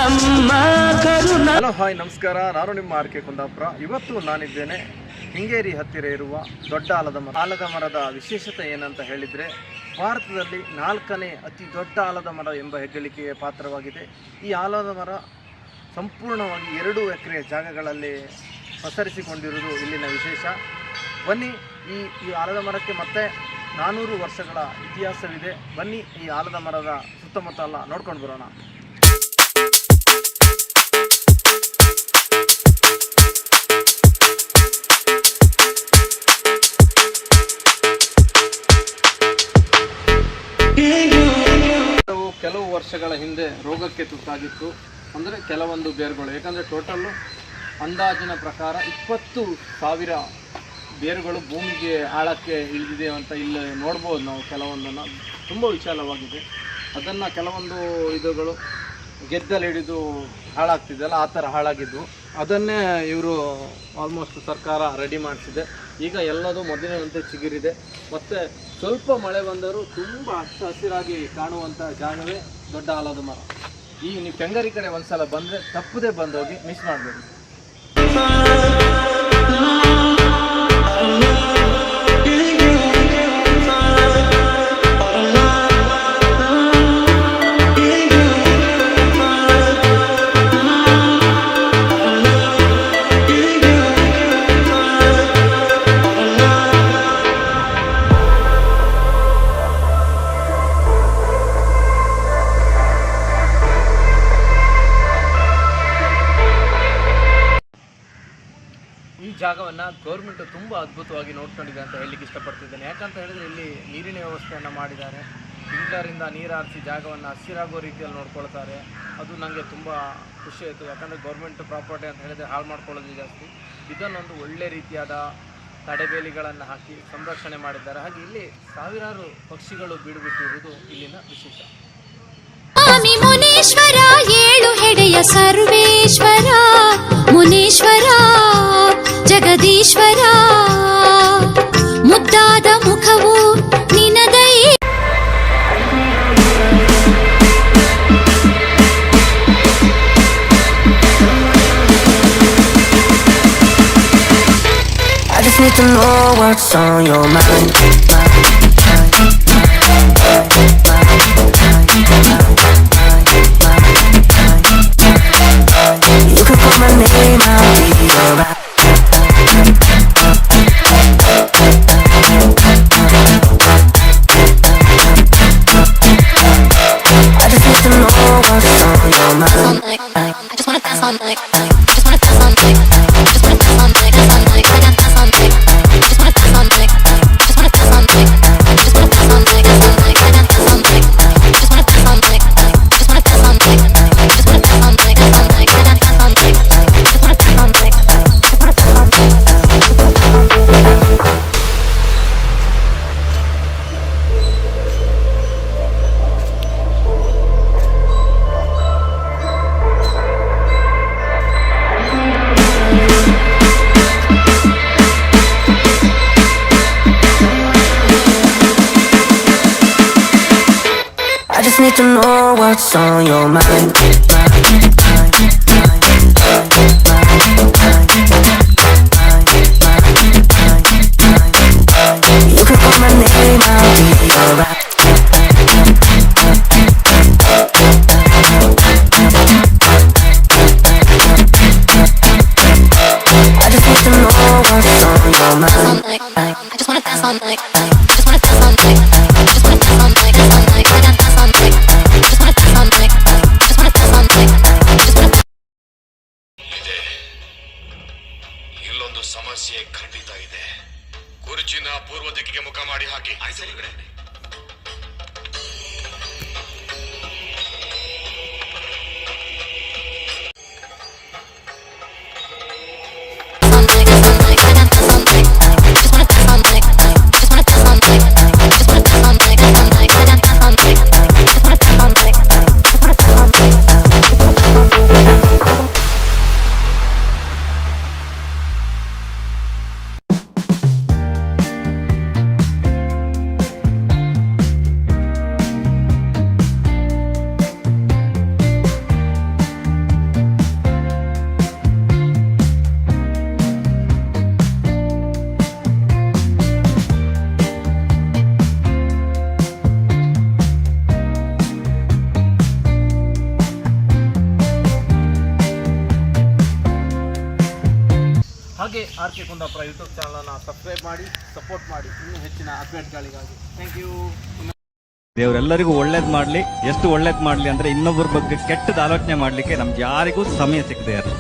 Hello hi ನಮಸ್ಕಾರ. ನಾನು ನಿಮ್ಮ ಆರ್.ಕೆ. ಕುಂದಾಪುರ. ಇವತ್ತು ನಾನಿದ್ದೇನೆ ಹಿಂಗೇರಿ ಹತ್ತಿರ ಇರುವ ದೊಡ್ಡ ಆಲದ ಮರ. ಆಲದ ಮರದ ವಿಶೇಷತೆ ಏನಂತ ಹೇಳಿದರೆ, ಭಾರತದಲ್ಲಿ 4ನೇ ಅತಿ ದೊಡ್ಡ ಆಲದ ಮರ ಎಂಬ ಹೆಗ್ಗಳಿಕೆಗೆ ಪಾತ್ರವಾಗಿದೆ. ಈ ಆಲದ ಮರ ಸಂಪೂರ್ಣವಾಗಿ 2 ಎಕರೆ ಜಾಗಗಳಲ್ಲಿ ಪಸರಿಸಿಕೊಂಡಿರುವುದು ಇಲ್ಲಿನ ವಿಶೇಷ. ಬನ್ನಿ, ಈ ಆಲದ ಮರಕ್ಕೆ ಮತ್ತೆ 400 ವರ್ಷಗಳ ಇತಿಹಾಸವಿದೆ. ಬನ್ನಿ, ಈ ಆಲದ ಮರದ ಸುತ್ತಮುತ್ತ ಎಲ್ಲ ನೋಡ್ಕೊಂಡು ಬರೋಣ. ಕೆಲವು ವರ್ಷಗಳ ಹಿಂದೆ ರೋಗಕ್ಕೆ ತುತ್ತಾಗಿತ್ತು. ಅಂದರೆ ಕೆಲವೊಂದು ಬೇರುಗಳು, ಯಾಕಂದರೆ ಟೋಟಲ್ಲು ಅಂದಾಜಿನ ಪ್ರಕಾರ 20,000 ಬೇರುಗಳು ಭೂಮಿಗೆ ಆಳಕ್ಕೆ ಇಳಿದಿದೆ ಅಂತ ಇಲ್ಲಿ ನೋಡ್ಬೋದು ನಾವು. ಕೆಲವೊಂದನ್ನು ತುಂಬ ವಿಶಾಲವಾಗಿದೆ. ಅದನ್ನು ಕೆಲವೊಂದು ಇದುಗಳು ಗೆದ್ದಲು ಹಿಡಿದು ಹಾಳಾಗ್ತಿದ್ದೆಲ್ಲ ಆ ಥರ ಹಾಳಾಗಿದ್ವು. ಅದನ್ನೇ ಇವರು ಆಲ್ಮೋಸ್ಟ್ ಸರ್ಕಾರ ರೆಡಿ ಮಾಡಿಸಿದೆ. ಈಗ ಎಲ್ಲದೂ ಮೊದಲಿನಂತೆ ಚಿಗುರಿದೆ. ಮತ್ತು ಸ್ವಲ್ಪ ಮಳೆ ಬಂದರೂ ತುಂಬ ಹಚ್ಚ ಹಸಿರಾಗಿ ಕಾಣುವಂಥ ಜಾಗವೇ ದೊಡ್ಡ ಆಲದ ಮರ. ನೀವು ಕೆಂಗರಿ ಕಡೆ ಒಂದ್ಸಲ ಬಂದರೆ ತಪ್ಪದೆ ಬಂದೋಗಿ, ಮಿಸ್ ಮಾಡಬೇಡಿ. ಈ ಜಾಗವನ್ನು ಗೌರ್ಮೆಂಟ್ ತುಂಬ ಅದ್ಭುತವಾಗಿ ನೋಡ್ಕೊಂಡಿದೆ ಅಂತ ಹೇಳಲಿಕ್ಕೆ ಇಷ್ಟಪಡ್ತಿದ್ದೇನೆ. ಯಾಕಂತ ಹೇಳಿದರೆ ಇಲ್ಲಿ ನೀರಿನ ವ್ಯವಸ್ಥೆಯನ್ನು ಮಾಡಿದ್ದಾರೆ. ಸ್ಪ್ರಿಂಕ್ಲರಿಂದ ನೀರು ಹಾರಿಸಿ ಜಾಗವನ್ನು ಹಸಿರಾಗೋ ರೀತಿಯಲ್ಲಿ ನೋಡ್ಕೊಳ್ತಾರೆ. ಅದು ನನಗೆ ತುಂಬ ಖುಷಿ ಆಯಿತು. ಯಾಕಂದರೆ ಗೌರ್ಮೆಂಟ್ ಪ್ರಾಪರ್ಟಿ ಅಂತ ಹೇಳಿದರೆ ಹಾಳು ಮಾಡ್ಕೊಳ್ಳೋದು ಜಾಸ್ತಿ. ಇದನ್ನೊಂದು ಒಳ್ಳೆ ರೀತಿಯಾದ ತಡೆಬೇಲಿಗಳನ್ನು ಹಾಕಿ ಸಂರಕ್ಷಣೆ ಮಾಡಿದ್ದಾರೆ. ಹಾಗೆ ಇಲ್ಲಿ ಸಾವಿರಾರು ಪಕ್ಷಿಗಳು ಬೀಡುಬಿಟ್ಟಿರುವುದು ಇಲ್ಲಿನ ವಿಶೇಷ. ಮುನೇಶ್ವರ ಏಳು ಹೆಡೆಯ ಸರ್ವೇಶ್ವರ, ಮುನೇಶ್ವರ ಜಗದೀಶ್ವರ, ಮುದ್ದಾದ ಮುಖವು ನಿನದೈ. I just need to know what's on your mind. You can call my name, I'll be alright. I just need to know what's on your mind. I just wanna dance all night. I just wanna dance all night. I just wanna dance all night. Dance all night. I got dance all night. I just wanna dance all night. I just wanna dance all night. I just wanna dance all night. Dance all night. I got dance all night. I just wanna dance all night. I just wanna dance all night. I just wanna dance all night. Dance all night. I got dance all night. I just wanna dance all night. I just wanna dance all night. I just need to know what's on your mind. You can call my name, I'll be alright. I just need to know what's on your mind. I just wanna dance all night. I just wanna dance all night. I just wanna dance all night. Dance all night. I got dance all night. I just wanna dance all night. I just wanna dance all night. I just wanna. ಇಲ್ಲೊಂದು ಸಮಸ್ಯೆ ಖಂಡಿತ ಇದೆ. ಕುರ್ಚಿನ ಪೂರ್ವ ದಿಕ್ಕಿಗೆ ಮುಖ ಮಾಡಿ ಹಾಕಿ. ಆಯ್ತು. ಹಾಗೆ ಆರ್ ಕೆ ಕುಂದಾಪುರ ಯೂಟ್ಯೂಬ್ ಚಾನಲನ್ನು ಸಬ್ಸ್ಕ್ರೈಬ್ ಮಾಡಿ, ಸಪೋರ್ಟ್ ಮಾಡಿ ಇನ್ನೂ ಹೆಚ್ಚಿನ ಅಪ್ಡೇಟ್ಗಳಿಗಾಗಿ. Thank you. ದೇವರೆಲ್ಲರಿಗೂ ಒಳ್ಳೇದು ಮಾಡಲಿ. ಎಷ್ಟು ಒಳ್ಳೇದು ಮಾಡಲಿ ಅಂದರೆ ಇನ್ನೊಬ್ಬರ ಬಗ್ಗೆ ಕೆಟ್ಟದ ಆಲೋಚನೆ ಮಾಡಲಿಕ್ಕೆ ನಮ್ಗೆ ಯಾರಿಗೂ ಸಮಯ ಸಿಗದೆ ಇರಲಿ.